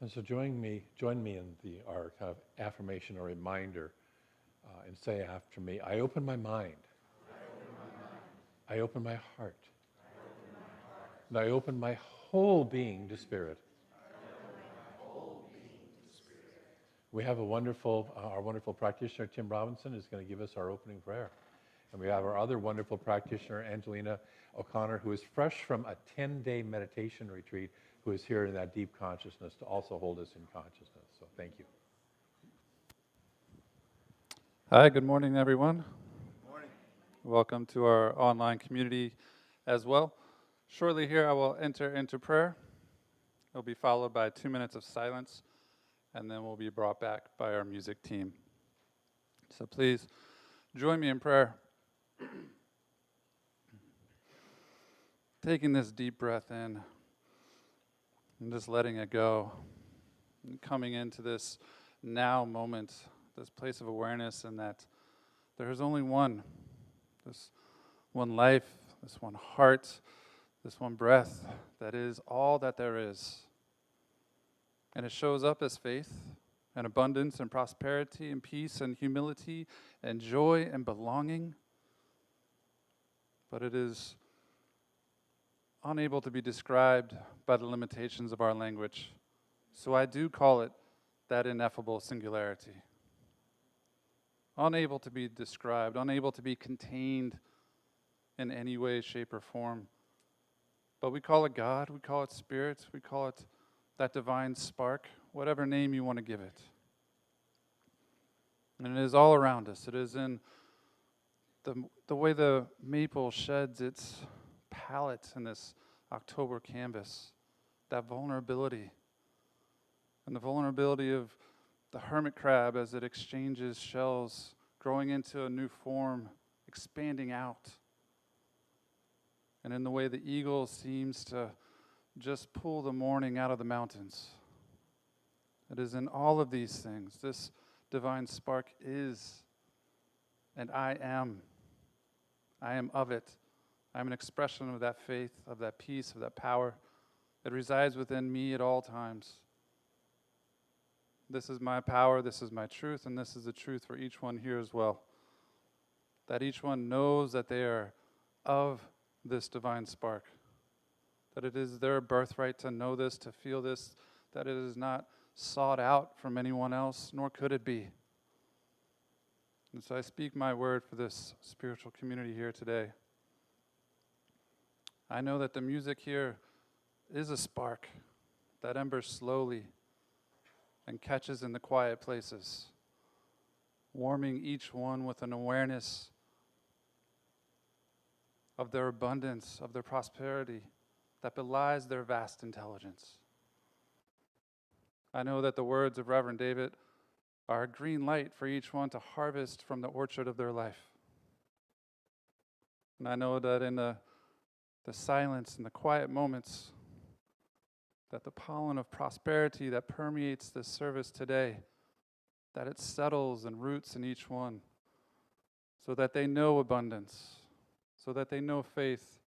And so join me in our kind of affirmation or reminder and say after me, I open my mind. I open my heart. And I open my whole being to Spirit. We have our wonderful practitioner, Tim Robinson, is going to give us our opening prayer. And we have our other wonderful practitioner, Angelina O'Connor, who is fresh from a 10-day meditation retreat, who is here in that deep consciousness to also hold us in consciousness. So thank you. Hi, good morning, everyone. Good morning. Welcome to our online community as well. Shortly here, I will enter into prayer. It'll be followed by 2 minutes of silence, and then we'll be brought back by our music team. So please join me in prayer. Taking this deep breath in and just letting it go. And coming into this now moment, this place of awareness, and that there is only one, this one life, this one heart, this one breath that is all that there is. And it shows up as faith and abundance and prosperity and peace and humility and joy and belonging. But it is unable to be described by the limitations of our language. So I do call it that ineffable singularity. Unable to be described, unable to be contained in any way, shape, or form. But we call it God, we call it Spirit, we call it that divine spark, whatever name you want to give it. And it is all around us. It is in the way the maple sheds its palette in this October canvas, that vulnerability, and the vulnerability of the hermit crab as it exchanges shells, growing into a new form, expanding out. And in the way the eagle seems to just pull the morning out of the mountains. It is in all of these things. This divine spark is, and I am. I am of it. I am an expression of that faith, of that peace, of that power. It resides within me at all times. This is my power, this is my truth, and this is the truth for each one here as well. That each one knows that they are of this divine spark. That it is their birthright to know this, to feel this, that it is not sought out from anyone else, nor could it be. And so I speak my word for this spiritual community here today. I know that the music here is a spark that embers slowly and catches in the quiet places, warming each one with an awareness of their abundance, of their prosperity, that belies their vast intelligence. I know that the words of Reverend David are a green light for each one to harvest from the orchard of their life. And I know that in the silence and the quiet moments, that the pollen of prosperity that permeates this service today, that it settles and roots in each one, so that they know abundance, so that they know faith,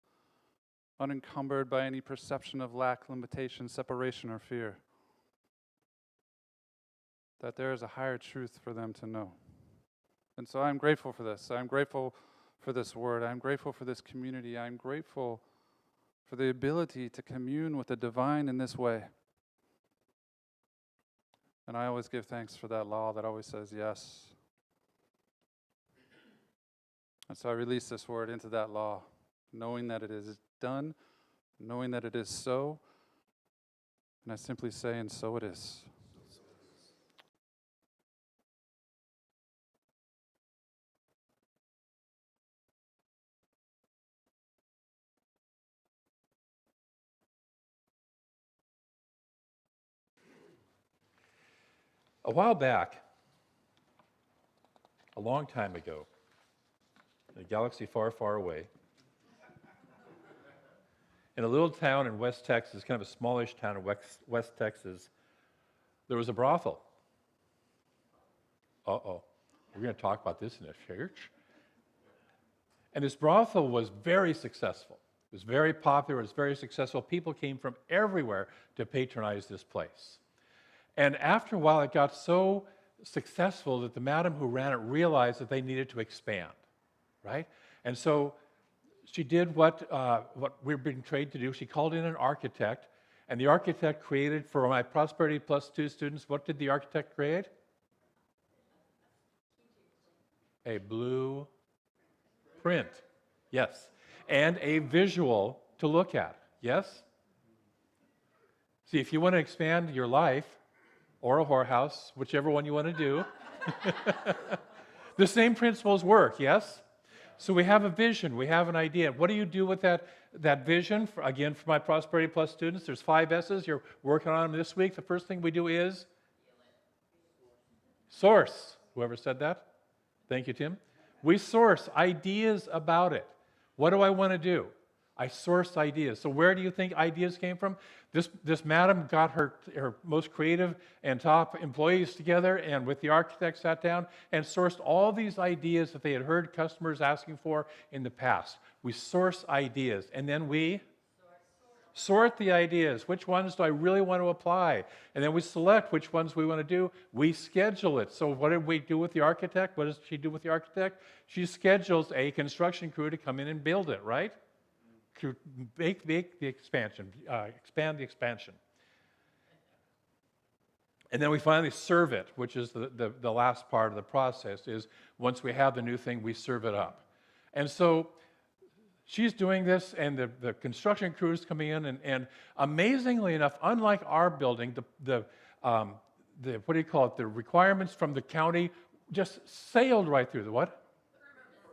unencumbered by any perception of lack, limitation, separation, or fear. That there is a higher truth for them to know. And so I'm grateful for this. I'm grateful for this word. I'm grateful for this community. I'm grateful for the ability to commune with the divine in this way. And I always give thanks for that law that always says yes. And so I release this word into that law, knowing that it is done, knowing that it is so, and I simply say, and so it is. A while back, a long time ago, in a galaxy far, far away, in a little town in West Texas, kind of a smallish town in West Texas, there was a brothel. Uh-oh, we're going to talk about this in a church? And this brothel was very successful. It was very popular, it was very successful. People came from everywhere to patronize this place. And after a while, it got so successful that the madam who ran it realized that they needed to expand, right? And so she did what we're being trained to do. She called in an architect, and the architect created, for my Prosperity Plus 2 students, what did the architect create? A blue print, yes, and a visual to look at, yes? See, if you want to expand your life, or a whorehouse, whichever one you want to do, the same principles work, yes? So we have a vision, we have an idea. What do you do with that vision? Again, for my Prosperity Plus students, there's 5 S's. You're working on them this week. The first thing we do is source. Whoever said that? Thank you, Tim. We source ideas about it. What do I want to do? I source ideas. So where do you think ideas came from? This madam got her most creative and top employees together, and with the architect sat down and sourced all these ideas that they had heard customers asking for in the past. We source ideas, and then we sort the ideas. Which ones do I really want to apply? And then we select which ones we want to do. We schedule it. So what did we do with the architect? What does she do with the architect? She schedules a construction crew to come in and build it, right? To make the expansion, expand the expansion. And then we finally serve it, which is the last part of the process, is once we have the new thing, we serve it up. And so she's doing this, and the construction crew is coming in, and amazingly enough, unlike our building, the what do you call it, the requirements from the county just sailed right through the what?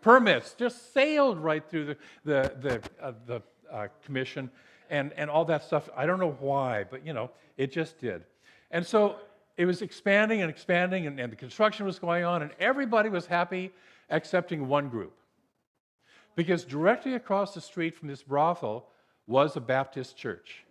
Permits just sailed right through the commission and all that stuff. I don't know why, but it just did. And so it was expanding and expanding, and the construction was going on, and everybody was happy excepting one group. Because directly across the street from this brothel was a Baptist church.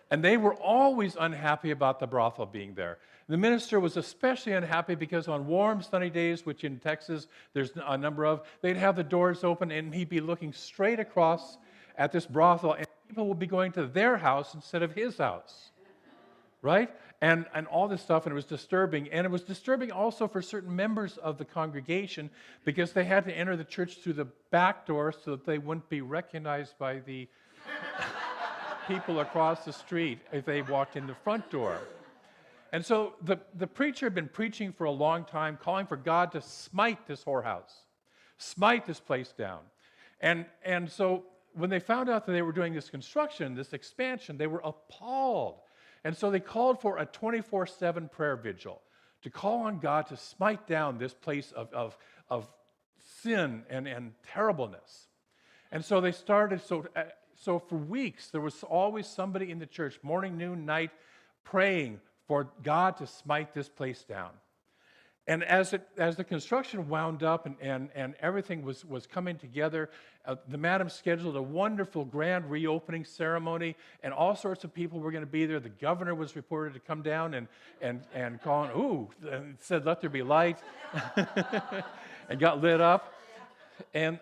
And they were always unhappy about the brothel being there. The minister was especially unhappy because on warm, sunny days, which in Texas there's a number of, they'd have the doors open and he'd be looking straight across at this brothel, and people would be going to their house instead of his house, right? And all this stuff, and it was disturbing. And it was disturbing also for certain members of the congregation because they had to enter the church through the back door so that they wouldn't be recognized by the people across the street if they walked in the front door. And so the preacher had been preaching for a long time, calling for God to smite this whorehouse, smite this place down. And so when they found out that they were doing this construction, this expansion, they were appalled. And so they called for a 24/7 prayer vigil to call on God to smite down this place of sin and terribleness. And so they started, so for weeks, there was always somebody in the church, morning, noon, night, praying for God to smite this place down. And as the construction wound up and everything was coming together, the madam scheduled a wonderful grand reopening ceremony, and all sorts of people were going to be there. The governor was reported to come down and calling, and said, "Let there be light," and got lit up, and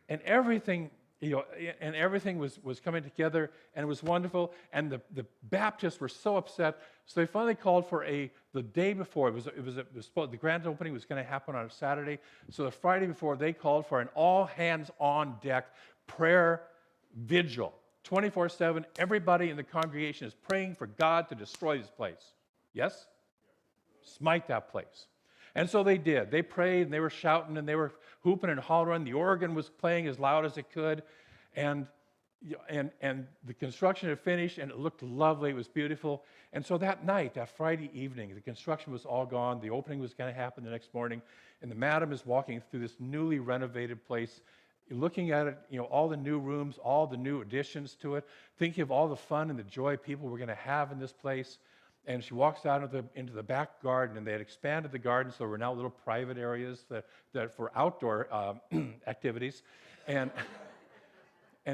everything. And everything was coming together, and it was wonderful. And the Baptists were so upset, so they finally called for the day before. The grand opening was going to happen on a Saturday. So the Friday before, they called for an all hands on deck prayer vigil, 24/7. Everybody in the congregation is praying for God to destroy this place. Yes, smite that place. And so they did. They prayed, and they were shouting, and they were hooping and hollering. The organ was playing as loud as it could. And the construction had finished, and it looked lovely. It was beautiful. And so that night, that Friday evening, the construction was all gone. The opening was going to happen the next morning. And the madam is walking through this newly renovated place, looking at it, all the new rooms, all the new additions to it, thinking of all the fun and the joy people were going to have in this place. And she walks out into the back garden, and they had expanded the garden, so there were now little private areas that for outdoor activities. And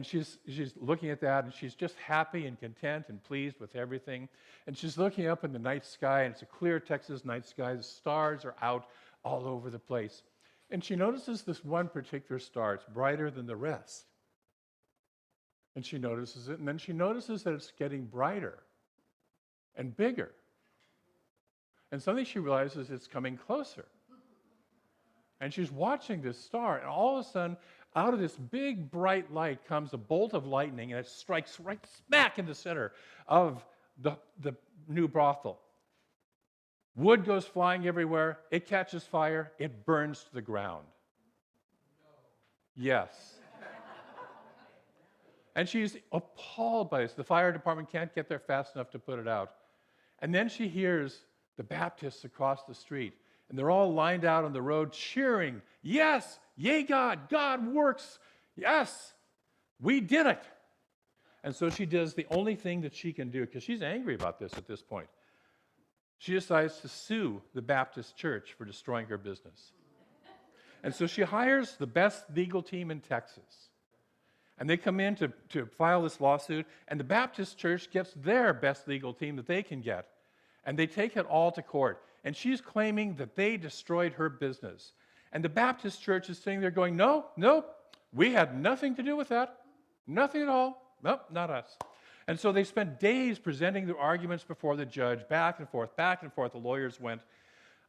she's looking at that, and she's just happy and content and pleased with everything. And she's looking up in the night sky, and it's a clear Texas night sky. The stars are out all over the place. And she notices this one particular star. It's brighter than the rest. And she notices it, and then she notices that it's getting brighter. and bigger. And suddenly she realizes it's coming closer. And she's watching this star, and all of a sudden, out of this big bright light comes a bolt of lightning, and it strikes right smack in the center of the new brothel. Wood goes flying everywhere. It catches fire. It burns to the ground. Yes. And she's appalled by this. The fire department can't get there fast enough to put it out. And then she hears the Baptists across the street, and they're all lined out on the road cheering, "Yes, yay God, God works. Yes, we did it." And so she does the only thing that she can do, because she's angry about this at this point. She decides to sue the Baptist church for destroying her business. And so she hires the best legal team in Texas. And they come in to file this lawsuit, and the Baptist church gets their best legal team that they can get. And they take it all to court. And she's claiming that they destroyed her business. And the Baptist church is sitting there going, "No, we had nothing to do with that. Nothing at all. Nope, not us." And so they spent days presenting their arguments before the judge, back and forth, the lawyers went,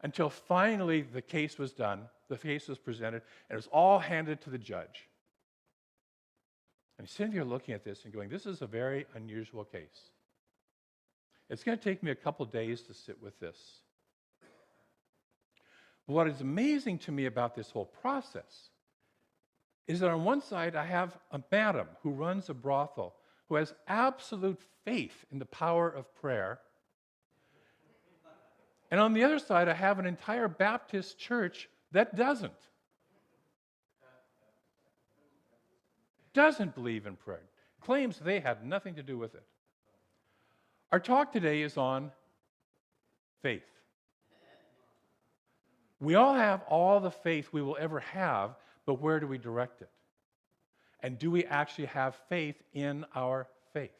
until finally the case was done, the case was presented, and it was all handed to the judge. And he's sitting here looking at this and going, "This is a very unusual case. It's going to take me a couple days to sit with this." But what is amazing to me about this whole process is that on one side I have a madam who runs a brothel who has absolute faith in the power of prayer. And on the other side I have an entire Baptist church that doesn't believe in prayer, claims they had nothing to do with it. Our talk today is on faith. We all have all the faith we will ever have, but where do we direct it? And do we actually have faith in our faith?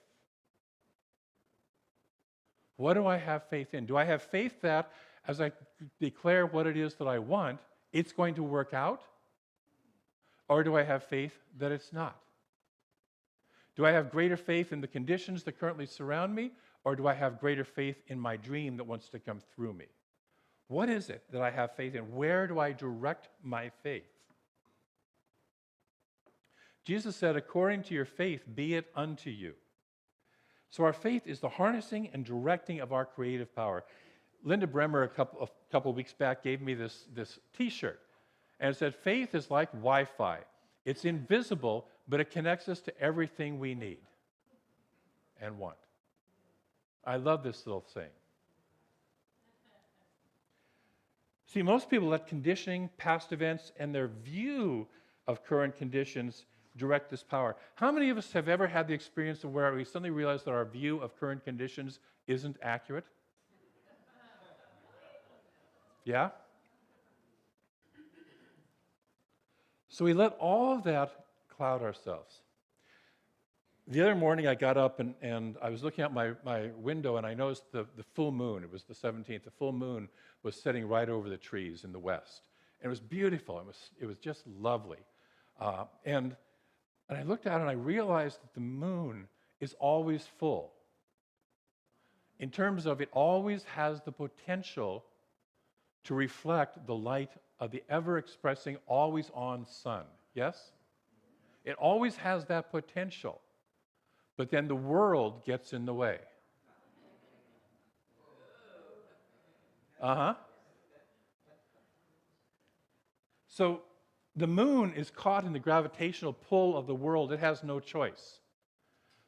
What do I have faith in? Do I have faith that as I declare what it is that I want, it's going to work out? Or do I have faith that it's not? Do I have greater faith in the conditions that currently surround me, or do I have greater faith in my dream that wants to come through me? What is it that I have faith in? Where do I direct my faith? Jesus said, "According to your faith, be it unto you." So our faith is the harnessing and directing of our creative power. Linda Bremer, a couple weeks back, gave me this T-shirt, and it said, "Faith is like Wi-Fi. It's invisible, but it connects us to everything we need and want." I love this little saying. See, most people let conditioning, past events, and their view of current conditions direct this power. How many of us have ever had the experience of where we suddenly realize that our view of current conditions isn't accurate? Yeah? So we let all of that cloud ourselves. The other morning I got up and I was looking out my window and I noticed the full moon. It was the 17th. The full moon was setting right over the trees in the west. And it was beautiful. It was just lovely. And I looked out and I realized that the moon is always full. In terms of it always has the potential to reflect the light of the ever-expressing, always-on sun. Yes? It always has that potential. But then the world gets in the way. So the moon is caught in the gravitational pull of the world. It has no choice.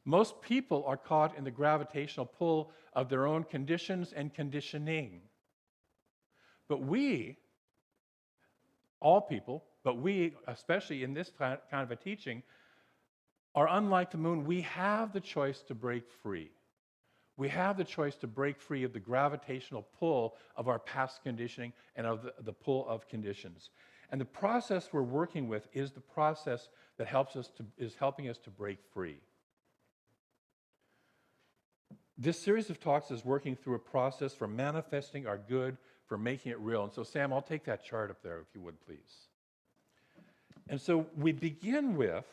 Most people are caught in the gravitational pull of their own conditions and conditioning. But we, all people, but we, especially in this kind of a teaching, are unlike the moon. We have the choice to break free. We have the choice to break free of the gravitational pull of our past conditioning and of the pull of conditions. And the process we're working with is the process that is helping us to break free. This series of talks is working through a process for manifesting our good, for making it real. And so, Sam, I'll take that chart up there if you would, please. And so we begin with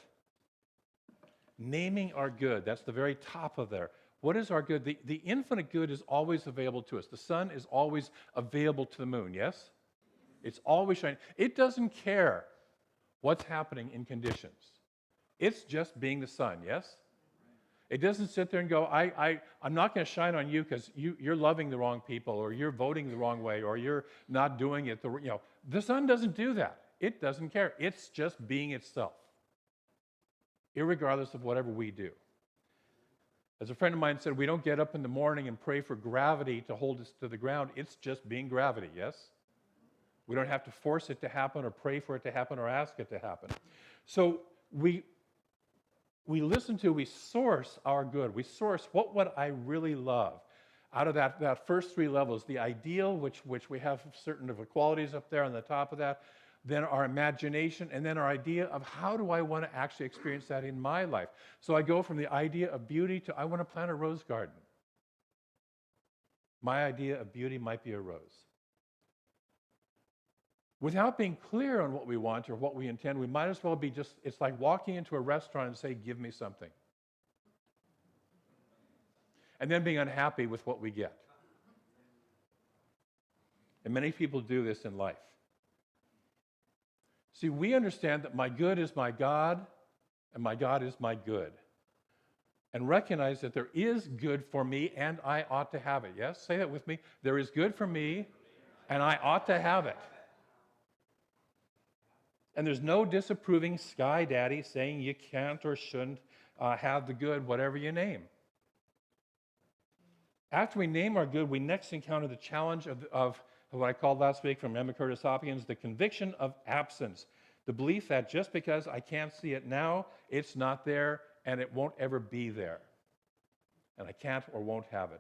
naming our good. That's the very top of there. What is our good? The infinite good is always available to us. The sun is always available to the moon, yes? It's always shining. It doesn't care what's happening in conditions. It's just being the sun, yes? It doesn't sit there and go, I'm not going to shine on you because you're loving the wrong people, or you're voting the wrong way, or you're not doing it. The sun doesn't do that. It doesn't care. It's just being itself, irregardless of whatever we do. As a friend of mine said, we don't get up in the morning and pray for gravity to hold us to the ground. It's just being gravity, yes? We don't have to force it to happen or pray for it to happen or ask it to happen. So we source our good. We source what would I really love out of that first three levels, the ideal, which we have certain of the qualities up there on the top of that, then our imagination, and then our idea of how do I want to actually experience that in my life. So I go from the idea of beauty to I want to plant a rose garden. My idea of beauty might be a rose. Without being clear on what we want or what we intend, we might as well be it's like walking into a restaurant and say, give me something. And then being unhappy with what we get. And many people do this in life. See, we understand that my good is my God, and my God is my good. And recognize that there is good for me, and I ought to have it. Yes? Say that with me. There is good for me, and I ought to have it. And there's no disapproving sky daddy saying you can't or shouldn't have the good, whatever you name. After we name our good, we next encounter the challenge of what I called last week from Emma Curtis Hopkins, the conviction of absence. The belief that just because I can't see it now, it's not there, and it won't ever be there. And I can't or won't have it.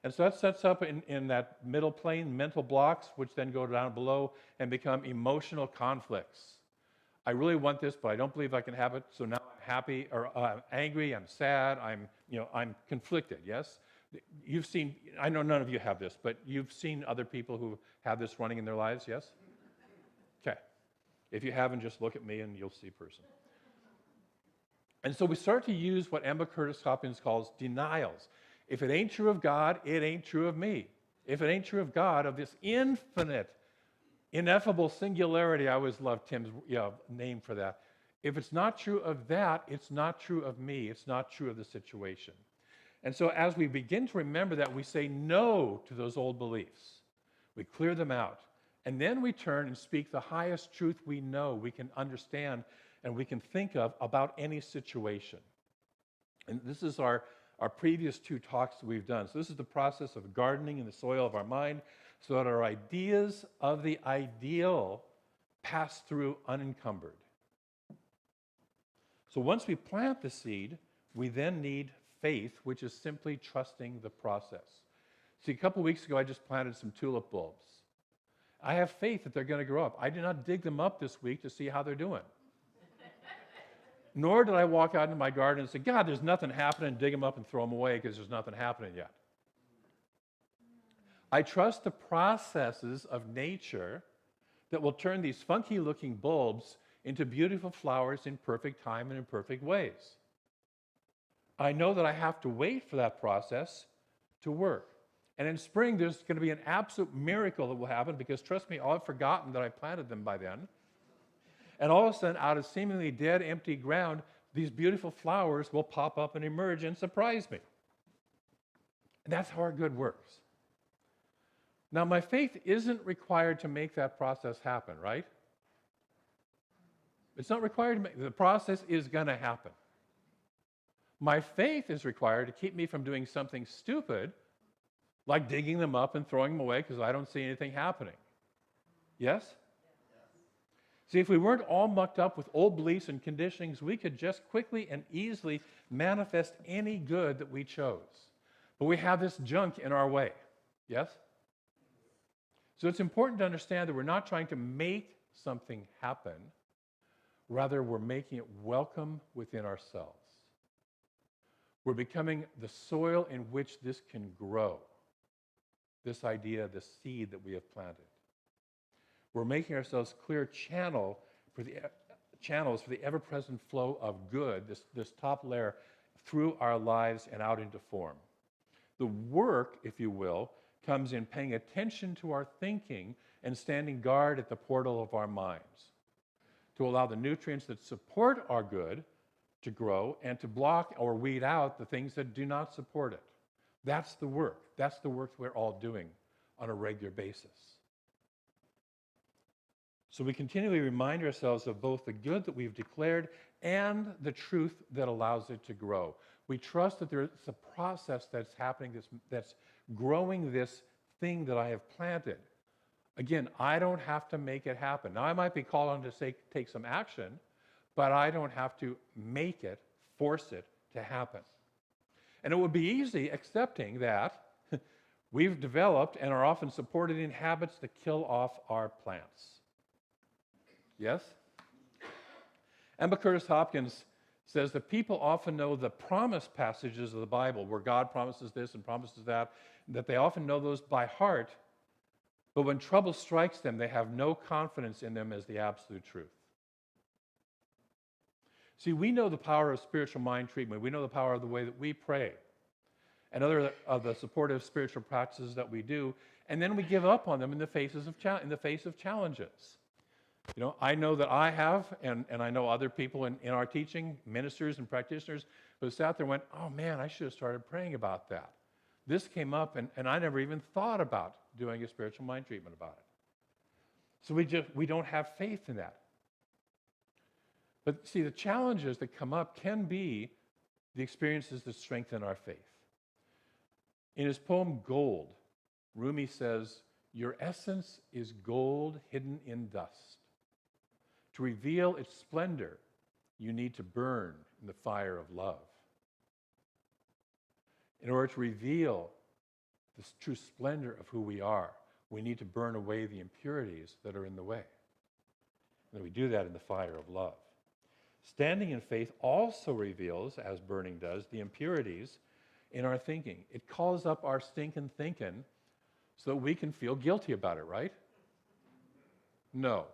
And so that sets up in that middle plane, mental blocks, which then go down below and become emotional conflicts. I really want this, but I don't believe I can have it, so now I'm happy, or I'm angry, I'm sad, I'm conflicted, yes? You've seen, I know none of you have this, but you've seen other people who have this running in their lives, yes? Okay. If you haven't, just look at me and you'll see a person. And so we start to use what Emma Curtis Hopkins calls denials. If it ain't true of God, it ain't true of me. If it ain't true of God, of this infinite, ineffable singularity, I always loved Tim's name for that. If it's not true of that, it's not true of me. It's not true of the situation. And so as we begin to remember that, we say no to those old beliefs. We clear them out. And then we turn and speak the highest truth we know, we can understand, and we can think of about any situation. And this is our previous two talks that we've done. So this is the process of gardening in the soil of our mind so that our ideas of the ideal pass through unencumbered. So once we plant the seed, we then need faith, which is simply trusting the process. See, a couple weeks ago, I just planted some tulip bulbs. I have faith that they're going to grow up. I did not dig them up this week to see how they're doing. Nor did I walk out into my garden and say, God, there's nothing happening, dig them up and throw them away because there's nothing happening yet. I trust the processes of nature that will turn these funky-looking bulbs into beautiful flowers in perfect time and in perfect ways. I know that I have to wait for that process to work. And in spring, there's going to be an absolute miracle that will happen because, trust me, I'll have forgotten that I planted them by then. And all of a sudden, out of seemingly dead, empty ground, these beautiful flowers will pop up and emerge and surprise me. And that's how our good works. Now, my faith isn't required to make that process happen, right? It's not required to make, the process is going to happen. My faith is required to keep me from doing something stupid, like digging them up and throwing them away because I don't see anything happening. Yes? See, if we weren't all mucked up with old beliefs and conditionings, we could just quickly and easily manifest any good that we chose. But we have this junk in our way. Yes? So it's important to understand that we're not trying to make something happen. Rather, we're making it welcome within ourselves. We're becoming the soil in which this can grow. This idea, this seed that we have planted. We're making ourselves clear channels for the ever-present flow of good, this top layer, through our lives and out into form. The work, if you will, comes in paying attention to our thinking and standing guard at the portal of our minds to allow the nutrients that support our good to grow and to block or weed out the things that do not support it. That's the work. That's the work we're all doing on a regular basis. So we continually remind ourselves of both the good that we've declared and the truth that allows it to grow. We trust that there's a process that's happening that's growing this thing that I have planted. Again, I don't have to make it happen. Now, I might be called on to take some action, but I don't have to make it, force it to happen. And it would be easy accepting that we've developed and are often supported in habits that kill off our plants. Yes? Emma Curtis Hopkins says that people often know the promise passages of the Bible where God promises this and promises that they often know those by heart, but when trouble strikes them, they have no confidence in them as the absolute truth. See, we know the power of spiritual mind treatment. We know the power of the way that we pray and other of the supportive spiritual practices that we do, and then we give up on them in the face of challenges. You know, I know that I have, and I know other people in our teaching, ministers and practitioners, who sat there and went, oh man, I should have started praying about that. This came up, and I never even thought about doing a spiritual mind treatment about it. So we don't have faith in that. But see, the challenges that come up can be the experiences that strengthen our faith. In his poem, Gold, Rumi says, your essence is gold hidden in dust. To reveal its splendor, you need to burn in the fire of love. In order to reveal the true splendor of who we are, we need to burn away the impurities that are in the way. And we do that in the fire of love. Standing in faith also reveals, as burning does, the impurities in our thinking. It calls up our stinking thinking so that we can feel guilty about it, right? No.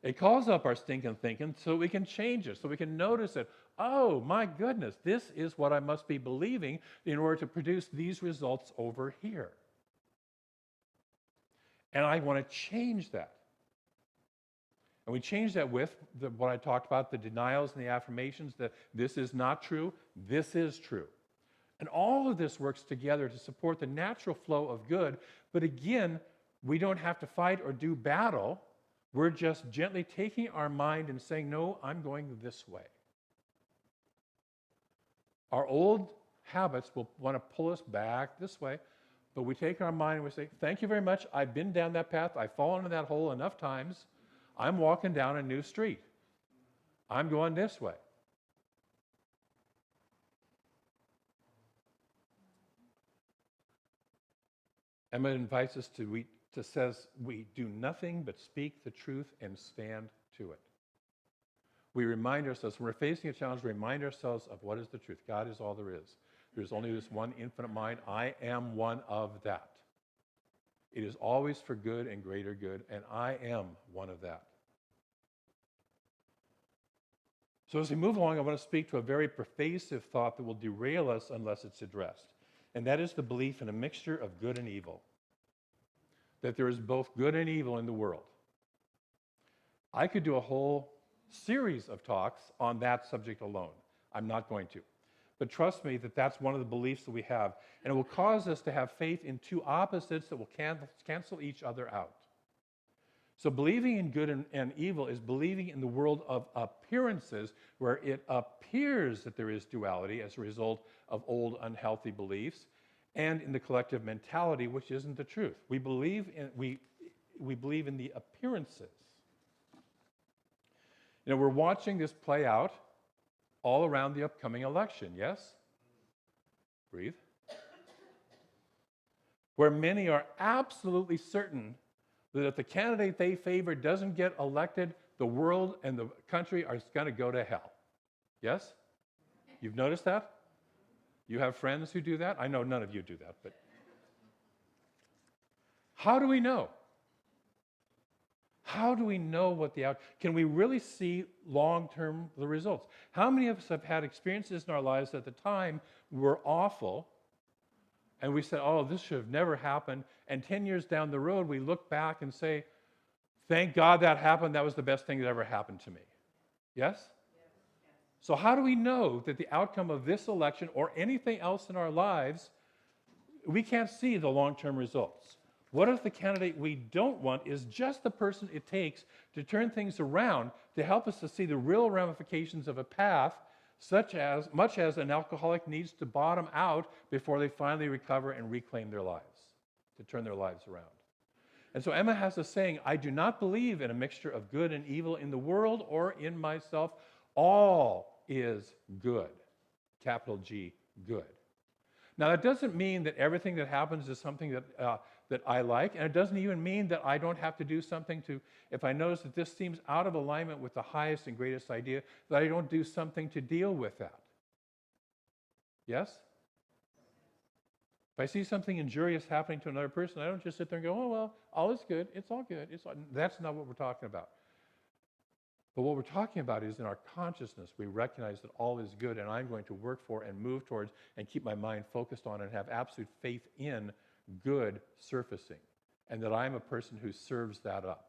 It calls up our stinking thinking so we can change it, so we can notice it. Oh, my goodness, this is what I must be believing in order to produce these results over here. And I want to change that. And we change that with what I talked about, the denials and the affirmations, that this is not true, this is true. And all of this works together to support the natural flow of good. But again, we don't have to fight or do battle. We're just gently taking our mind and saying, no, I'm going this way. Our old habits will want to pull us back this way, but we take our mind and we say, thank you very much. I've been down that path. I've fallen into that hole enough times. I'm walking down a new street. I'm going this way. Emma invites us says we do nothing but speak the truth and stand to it. We remind ourselves, when we're facing a challenge, we remind ourselves of what is the truth. God is all there is. There's only this one infinite mind. I am one of that. It is always for good and greater good, and I am one of that. So as we move along, I want to speak to a very pervasive thought that will derail us unless it's addressed. And that is the belief in a mixture of good and evil. That there is both good and evil in the world. I could do a whole series of talks on that subject alone. I'm not going to. But trust me that that's one of the beliefs that we have. And it will cause us to have faith in two opposites that will cancel each other out. So believing in good and evil is believing in the world of appearances, where it appears that there is duality as a result of old unhealthy beliefs, and in the collective mentality, which isn't the truth. We believe in the appearances. You know, we're watching this play out all around the upcoming election, yes? Breathe. Where many are absolutely certain that if the candidate they favor doesn't get elected, the world and the country are going to go to hell. Yes? You've noticed that? You have friends who do that? I know none of you do that, but how do we know? How do we know what can we really see long-term the results? How many of us have had experiences in our lives at the time were awful, And we said, oh, this should have never happened. And 10 years down the road, we look back and say, thank God that happened. That was the best thing that ever happened to me. Yes? So how do we know that the outcome of this election or anything else in our lives, we can't see the long-term results? What if the candidate we don't want is just the person it takes to turn things around, to help us to see the real ramifications of a path, much as an alcoholic needs to bottom out before they finally recover and reclaim their lives, to turn their lives around? And so Emma has a saying, I do not believe in a mixture of good and evil in the world or in myself. All is good, capital G, good. Now, that doesn't mean that everything that happens is something that I like, and it doesn't even mean that I don't have to do something to, if I notice that this seems out of alignment with the highest and greatest idea, that I don't do something to deal with that. Yes? If I see something injurious happening to another person, I don't just sit there and go, oh, well, all is good, it's all good. That's not what we're talking about. But what we're talking about is in our consciousness, we recognize that all is good, and I'm going to work for and move towards and keep my mind focused on and have absolute faith in good surfacing, and that I'm a person who serves that up.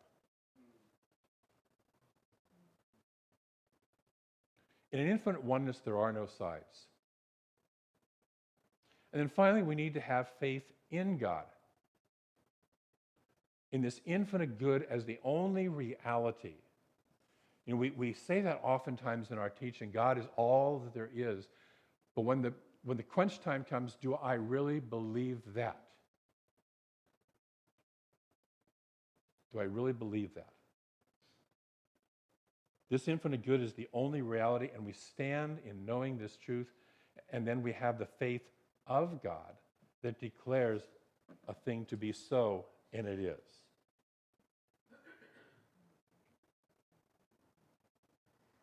In an infinite oneness, there are no sides. And then finally, we need to have faith in God, in this infinite good as the only reality. You know, we say that oftentimes in our teaching, God is all that there is. But when the crunch time comes, do I really believe that? Do I really believe that? This infinite good is the only reality, and we stand in knowing this truth, and then we have the faith of God that declares a thing to be so, and it is.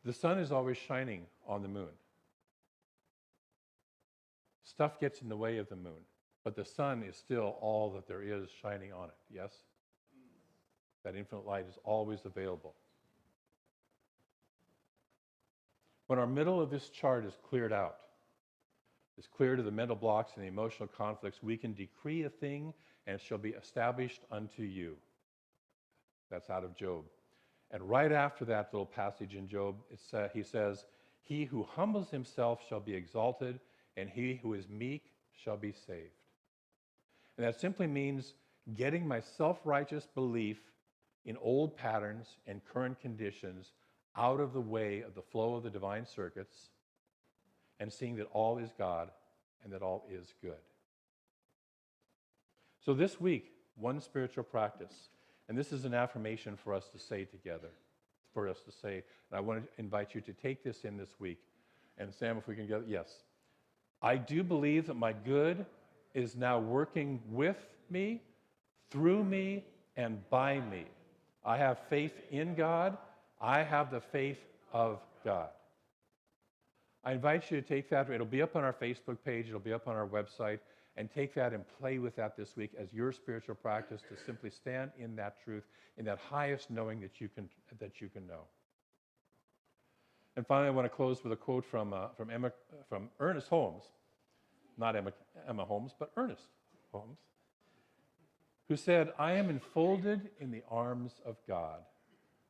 The sun is always shining on the moon. Stuff gets in the way of the moon, but the sun is still all that there is shining on it, yes? That infinite light is always available. When our middle of this chart is cleared out, is cleared of the mental blocks and the emotional conflicts, we can decree a thing and it shall be established unto you. That's out of Job. And right after that little passage in Job, he says, he who humbles himself shall be exalted, and he who is meek shall be saved. And that simply means getting my self-righteous belief in old patterns and current conditions out of the way of the flow of the divine circuits, and seeing that all is God and that all is good. So this week, one spiritual practice. And this is an affirmation for us to say together, for us to say. And I want to invite you to take this in this week. And Sam, if we can get, yes. I do believe that my good is now working with me, through me, and by me. I have faith in God. I have the faith of God. I invite you to take that. It'll be up on our Facebook page. It'll be up on our website. And take that and play with that this week as your spiritual practice to simply stand in that truth, in that highest knowing that you can know. And finally, I want to close with a quote from Ernest Holmes, not Emma Holmes, but Ernest Holmes, who said, "I am enfolded in the arms of God."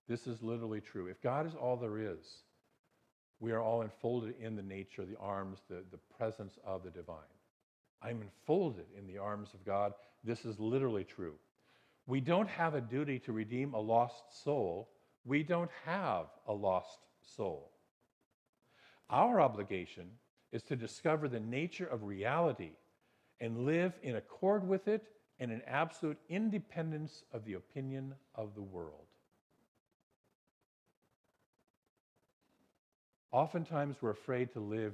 This is literally true. If God is all there is, we are all enfolded in the nature, the arms, the presence of the divine. I'm enfolded in the arms of God. This is literally true. We don't have a duty to redeem a lost soul. We don't have a lost soul. Our obligation is to discover the nature of reality and live in accord with it and in absolute independence of the opinion of the world. Oftentimes we're afraid to live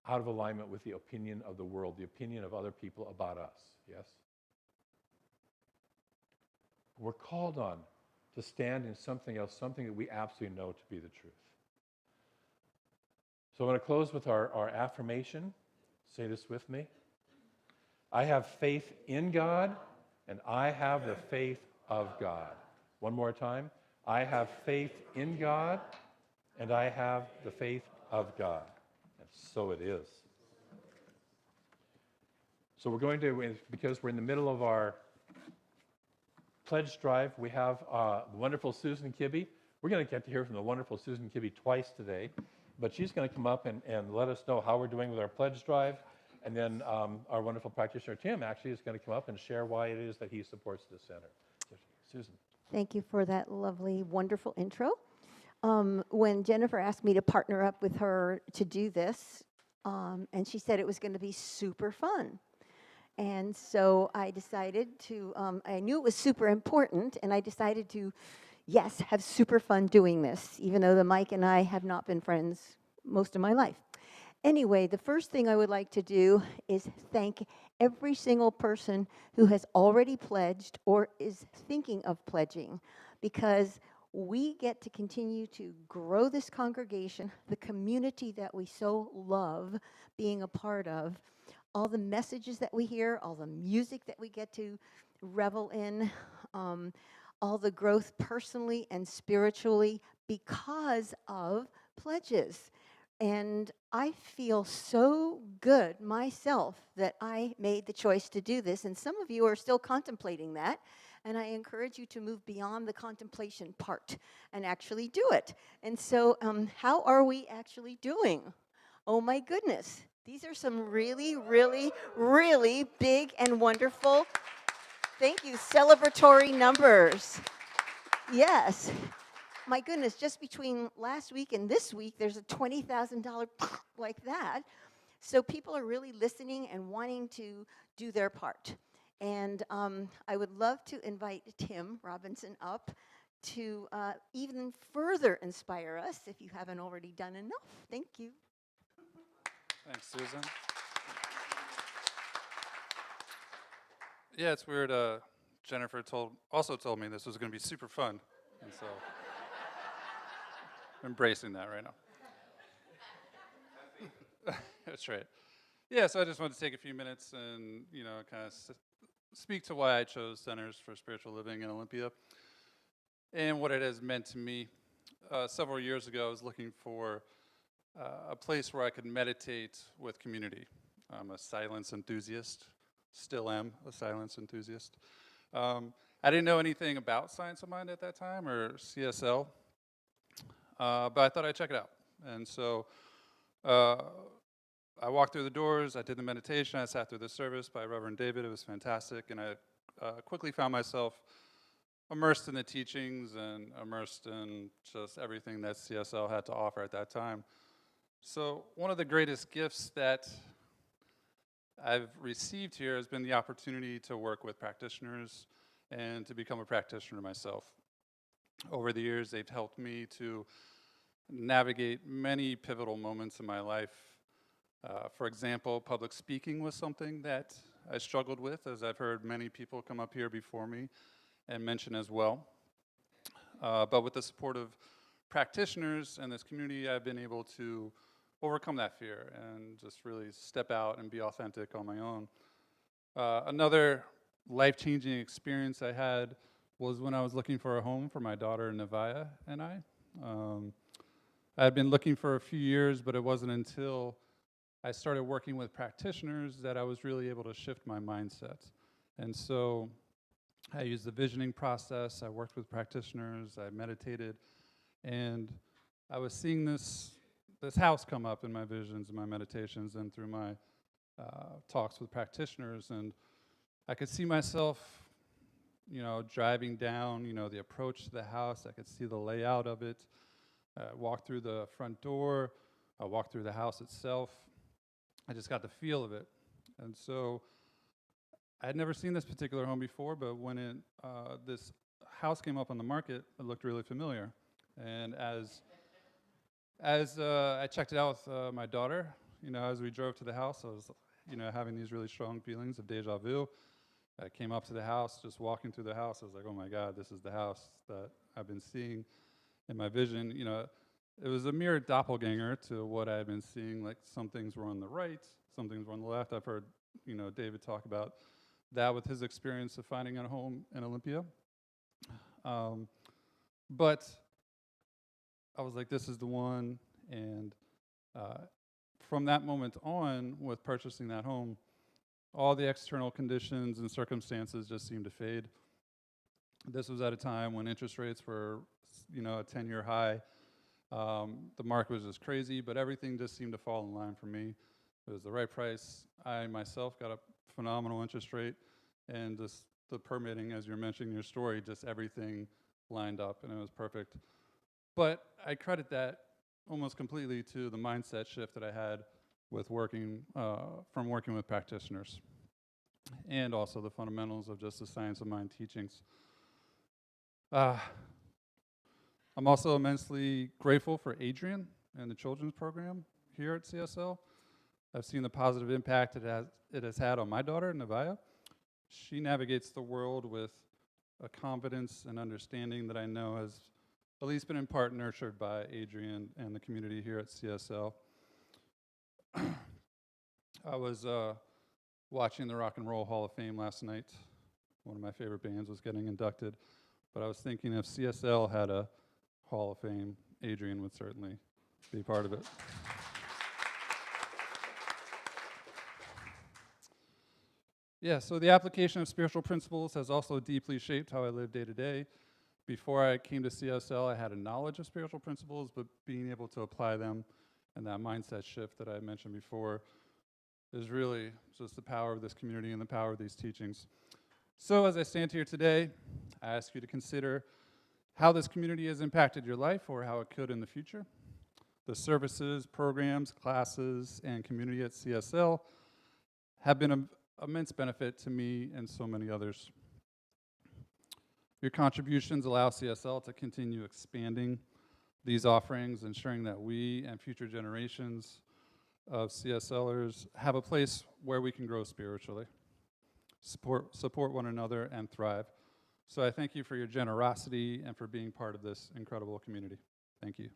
out of alignment with the opinion of the world, the opinion of other people about us, yes? We're called on to stand in something else, something that we absolutely know to be the truth. So I want to close with our affirmation. Say this with me. I have faith in God, and I have the faith of God. One more time. I have faith in God, and I have the faith of God. And so it is. So we're going to, because we're in the middle of our pledge drive, we have the wonderful Susan Kibbe. We're going to get to hear from the wonderful Susan Kibbe twice today, but she's going to come up and let us know how we're doing with our pledge drive. And then our wonderful practitioner, Tim, actually is going to come up and share why it is that he supports this center. So, Susan. Thank you for that lovely, wonderful intro. When Jennifer asked me to partner up with her to do this, and she said it was going to be super fun. And so I decided to, I knew it was super important, and I decided to, yes, have super fun doing this, even though the Mike and I have not been friends most of my life. Anyway, the first thing I would like to do is thank every single person who has already pledged or is thinking of pledging, because we get to continue to grow this congregation, the community that we so love being a part of, all the messages that we hear, all the music that we get to revel in, all the growth personally and spiritually because of pledges. And I feel so good myself that I made the choice to do this. And some of you are still contemplating that. And I encourage you to move beyond the contemplation part and actually do it. And so how are we actually doing? Oh my goodness. These are some really, really, really big and wonderful, thank you, celebratory numbers. Yes. My goodness, just between last week and this week, there's a $20,000 like that. So people are really listening and wanting to do their part. And I would love to invite Tim Robinson up to even further inspire us, if you haven't already done enough. Thank you. Thanks, Susan. Yeah, it's weird. Jennifer also told me this was going to be super fun, and so I'm embracing that right now. That's right. Yeah, so I just wanted to take a few minutes and kind of speak to why I chose Centers for Spiritual Living in Olympia and what it has meant to me. Several years ago, I was looking for a place where I could meditate with community. I'm a silence enthusiast, still am a silence enthusiast. I didn't know anything about Science of Mind at that time, or CSL, but I thought I'd check it out. And so I walked through the doors, I did the meditation, I sat through the service by Reverend David. It was fantastic, and I quickly found myself immersed in the teachings and immersed in just everything that CSL had to offer at that time. So one of the greatest gifts that I've received here has been the opportunity to work with practitioners and to become a practitioner myself. Over the years, they've helped me to navigate many pivotal moments in my life. For example, public speaking was something that I struggled with, as I've heard many people come up here before me and mention as well. But with the support of practitioners and this community, I've been able to overcome that fear and just really step out and be authentic on my own. Another life-changing experience I had was when I was looking for a home for my daughter Nevaeh and I. I had been looking for a few years, but it wasn't until I started working with practitioners that I was really able to shift my mindset. And so I used the visioning process, I worked with practitioners, I meditated, and I was seeing this house come up in my visions and my meditations and through my talks with practitioners, and I could see myself, driving down, the approach to the house. I could see the layout of it. I walked through the front door. I walked through the house itself. I just got the feel of it. And so I had never seen this particular home before, but when this house came up on the market, it looked really familiar. And as I checked it out with my daughter, as we drove to the house, I was, having these really strong feelings of deja vu. I came up to the house, just walking through the house, I was like, oh my God, this is the house that I've been seeing in my vision. It was a mere doppelganger to what I had been seeing. Like, some things were on the right, some things were on the left. I've heard, David talk about that with his experience of finding a home in Olympia. But I was like, this is the one. And from that moment on, with purchasing that home, all the external conditions and circumstances just seemed to fade. This was at a time when interest rates were, a 10-year high. The market was just crazy, but everything just seemed to fall in line for me. It was the right price. I myself got a phenomenal interest rate, and just the permitting, as you're mentioning in your story, just everything lined up, and it was perfect. But I credit that almost completely to the mindset shift that I had with working with practitioners, and also the fundamentals of just the science of mind teachings. I'm also immensely grateful for Adrian and the children's program here at CSL. I've seen the positive impact it has had on my daughter, Nevaeh. She navigates the world with a confidence and understanding that I know has at least been in part nurtured by Adrian and the community here at CSL. I was watching the Rock and Roll Hall of Fame last night. One of my favorite bands was getting inducted. But I was thinking if CSL had a Hall of Fame, Adrian would certainly be part of it. Yeah, so the application of spiritual principles has also deeply shaped how I live day to day. Before I came to CSL, I had a knowledge of spiritual principles, but being able to apply them and that mindset shift that I mentioned before is really just the power of this community and the power of these teachings. So as I stand here today, I ask you to consider how this community has impacted your life or how it could in the future. The services, programs, classes, and community at CSL have been of immense benefit to me and so many others. Your contributions allow CSL to continue expanding these offerings, ensuring that we and future generations of CSLers have a place where we can grow spiritually, support one another, and thrive. So I thank you for your generosity and for being part of this incredible community. Thank you.